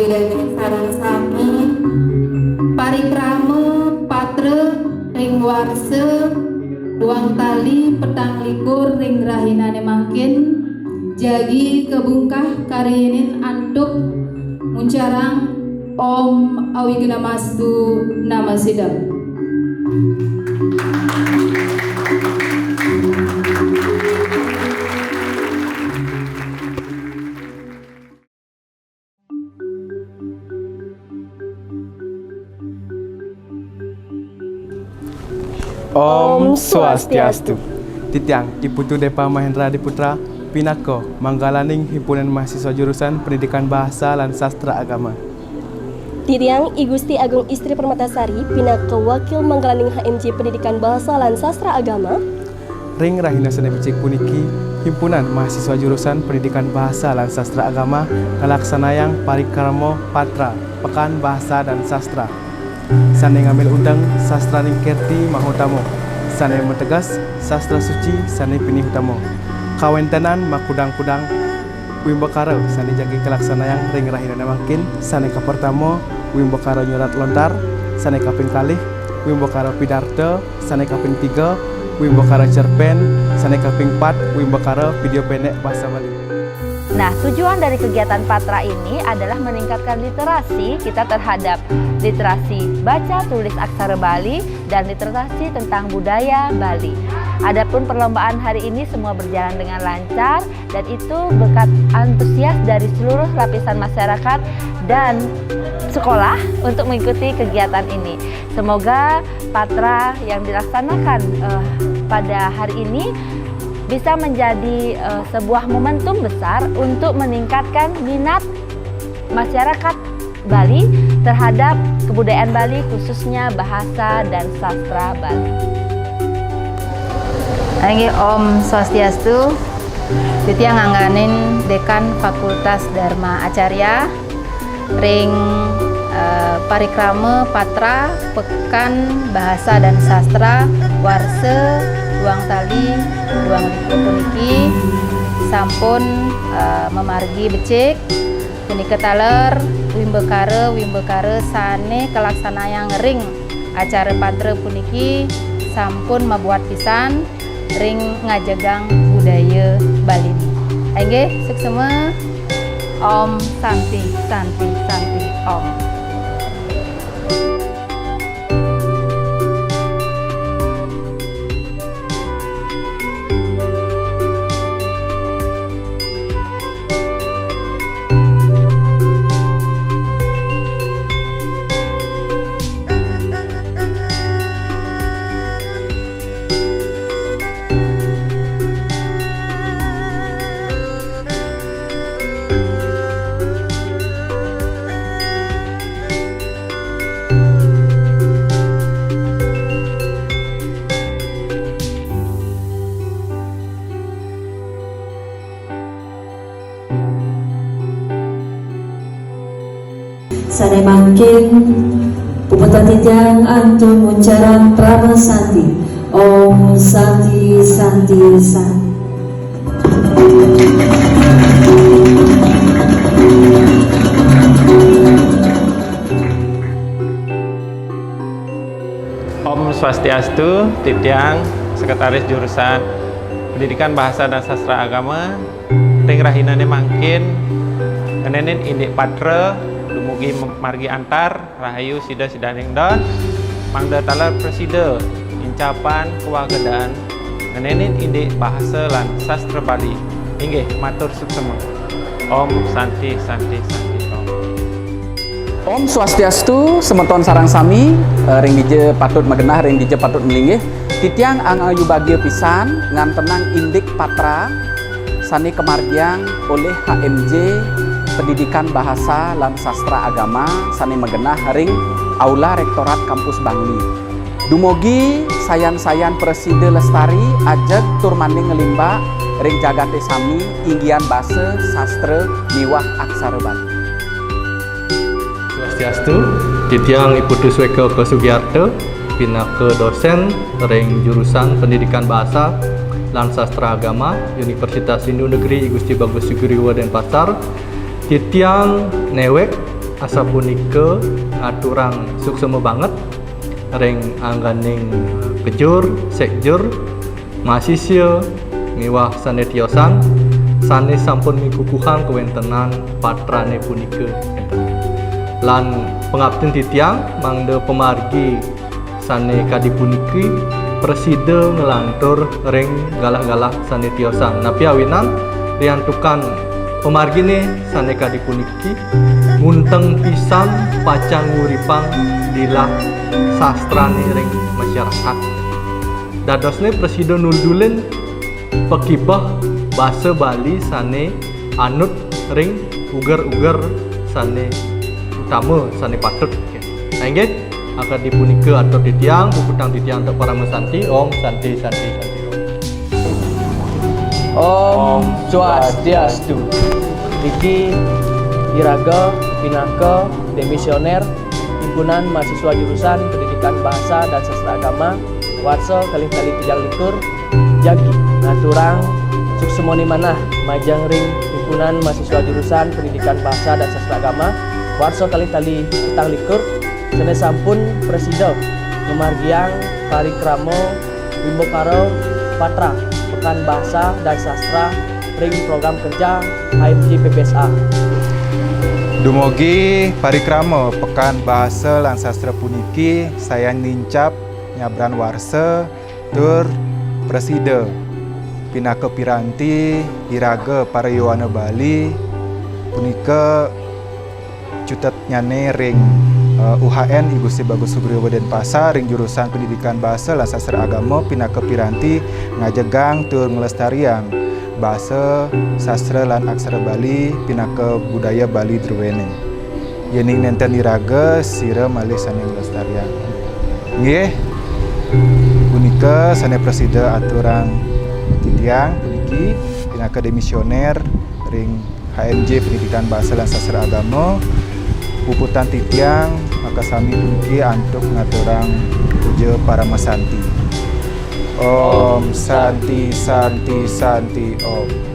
wilayah sarang sami parikrama patra ring warsa uang tali petang likur ring rahinane mangkin jagi kebungkah karinin antuk muncarang Om Awigna Mastu Nama Sidam. Om Swastiastu. Titiang Iputu Depa Mahendra Diputra Pinako Manggalaning Himpunan Mahasiswa Jurusan Pendidikan Bahasa lan Sastra Agama. Titiang I Gusti Agung Istri Permatasari Pinako Wakil Manggalaning HMJ Pendidikan Bahasa lan Sastra Agama. Ring rahina sene becik puniki Himpunan Mahasiswa Jurusan Pendidikan Bahasa lan Sastra Agama ngalaksanayang parikrama patra Pekan Bahasa dan Sastra. Sane ngambil undang sastra ning kerti mahutamo. Sane metegas sastra suci sane pinih utamo. Kawentanan makudang-kudang wimbakara sane jagi kelaksanayang ring rahina makin sane kapertamo wimbakara nyurat lontar sane kaping kalih wimbakara pidarta sane kaping 3 wimbakara cerpen sane kaping 4 wimbakara video pendek bahasa Bali. Nah, tujuan dari kegiatan Patra ini adalah meningkatkan literasi kita terhadap literasi baca tulis aksara Bali dan literasi tentang budaya Bali. Adapun perlombaan hari ini semua berjalan dengan lancar dan itu berkat antusias dari seluruh lapisan masyarakat dan sekolah untuk mengikuti kegiatan ini. Semoga Patra yang dilaksanakan pada hari ini bisa menjadi sebuah momentum besar untuk meningkatkan minat masyarakat Bali terhadap kebudayaan Bali, khususnya bahasa dan sastra Bali. Anggi Om Swastiastu. Titiang ngangganin Dekan Fakultas Dharma Acarya ring parikrama patra Pekan Bahasa dan Sastra Warse Ruang Tali Ruang Liku puniki sampun memargi becik punika taler wimbekare sane kelaksanayang ring acara patra puniki sampun mabuat pisan ring ngajagang budaya Bali. Aige seksema Om Santi Santi Santi Om. Sane mangkin Pumutan titiang antun muncaran Prama Santi Om Santi Santi Santi. Om Swastiastu, Titiang Sekretaris Jurusan Pendidikan Bahasa dan Sastra Agama ring rahinane mangkin enenen indik patra dumugi margi antar rahayu sida sidaning don mangda talar presida incapan kewagedaan enenen indik bahasa lan sastra Bali inggih matur suksema. Om Santi Santi Santi Om. Om Swastiastu, semeton sarang sami ring dije patut magenah ring dije patut melinggih titiang angayu bagia pisan ngantenang indik patra sani kemargiang oleh HMJ Pendidikan Bahasa lan Sastra Agama sani magenah ring Aula Rektorat Kampus Bangli. Dumugi sayan-sayan Preside Lestari ajeg turmanding ngelimba ring jagate sami inggian basa sastra miwah aksara Bali. Swastiastu, titiang Iputu Sweka Kesugiarto pinaka dosen ring jurusan Pendidikan Bahasa lan Sastra Agama Universitas Hindu Negeri I Gusti Bagus Sugriwa Denpasar. Titiang newek asa punika ngaturang suksema banget ring angganing kejur, sekjur, mahasiswa miwah sanetiosan sanes sampun mikukuhan kewentenan patrane punika. Lan pengabten titiang mangde pemargi sane kadi puniki preside ngelantur ring galak-galak sanetiosan. Napi awinan riantukan pemargi nih sane kadi puniki ngunteng pisan pacang nguripang dilah sastrane ring masyarakat. Dadosne preside nuldulen pekibah bahasa Bali sane anut ring uger-uger sane utama sane patut. Nggih, akan dipunika atau titiang puputang titiang untuk para mesanti. Om Santi Santi Santi. Om Swastiastu. Niki Iraga Pinaka Demisioner Himpunan Mahasiswa Jurusan Pendidikan Bahasa dan Sastra Agama Warsa kali-kali 3 Jagi ngaturang suksemoni manah majang ring Himpunan Mahasiswa Jurusan Pendidikan Bahasa dan Sastra Agama Warsa kali-kali 3 sene sampun presida memargiang parikramo Wimbokaro Patra Pekan Bahasa dan Sastra ring program kerja HMJ PPSA. Dumugi parikramo Pekan Bahasa lan Sastra puniki saya nincap nyabran warsa tur presida pinaka piranti Iraga Parayowana Bali punika cutet nyane ring UHN Ibu Gusti Bagus Sugriyowo Denpasar ring jurusan Pendidikan Bahasa lan Sastra Agama pinaka piranti ngajegang tur ngelestarian bahasa sastra lan aksara Bali pinaka budaya Bali Drwene. Yening nenten Iraga sira malih sane ngelestarian. Nggih. Punika sane presida aturan titiang puniki pinaka demisioner ring HMJ Pendidikan Bahasa lan Sastra Agama puputan titiang maka sami puniki antuk ngaturang puja para mesanti. Om Santi Santi Santi Om.